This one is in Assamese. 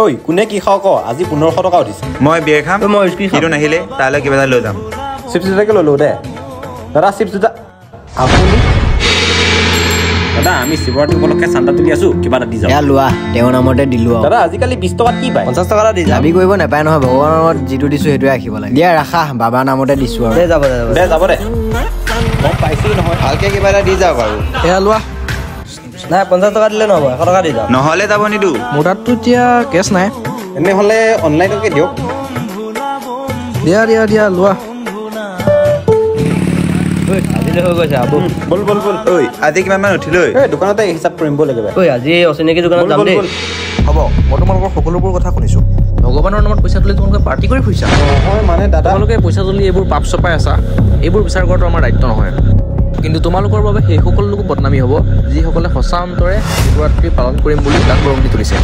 ঐ কোনে কি খাওঁ ক আজি 1500 টকা উঠিছে মই বিয়েৰ খাম মই কিটো নাহিলে তালৈ কিবা এটা লৈ যাম চিপছ দুটাকে ল'লো দে দাদা চিপছ দুটা আপুনি দাদা আমি শিৱৰাত্ৰি উপলক্ষে চান্দা তুলি আছো কিবা এটা দি যাওঁ এয়া লোৱা তেওঁৰ নামতে দিলো দাদা আজিকালি 20 টকাত কি পায় 50 টকা দি দাবী কৰিব নাপায় নহয় ভগৱানৰ নামত যিটো দিছো সেইটোৱে ৰাখিব লাগে দিয়া ৰাখা বাবাৰ নামতে দিছো আৰু যাব দে যাব দে মই পাইছিলো নহয় ভালকে কিবা এটা দি যাওক আৰু এয়া লোৱা নাই 50 টকা দিলে নহ'ব 100 টকা দি যাওক নহ'লে যাব নিদো মোৰ তাততো এতিয়া কেছ নাই এনেহ'লে অনলাইনকে দিয়ক দিয়া দিয়া দিয়া লোৱা আজিলৈ হৈ গৈছে আবু বল বল বল ঐ আজি কিমানমান উঠিলৈ এই দোকানতে হিচাপ কৰিম বল একেবাৰে ঐ আজি অচিনাকি দোকানত যাম দেই হ'ব মই তোমালোকৰ সকলোবোৰ কথা শুনিছোঁ ভগৱানৰ নামত পইচা তুলি তোমালোকে পাৰ্টি কৰি ফুৰিছা নহয় মানে দাদা তোমালোকে পইচা তুলি এইবোৰ পাপ চপাই আছা এইবোৰ বিচাৰ কৰাটো আমাৰ দায়িত্ব নহয় কিন্তু তোমালোকৰ বাবে সেই সকলো লোকো বদনামী হ'ব যিসকলে সঁচা অন্তৰে শিৱৰাত্ৰি পালন কৰিম বুলি তাক বৰঙণি তুলিছে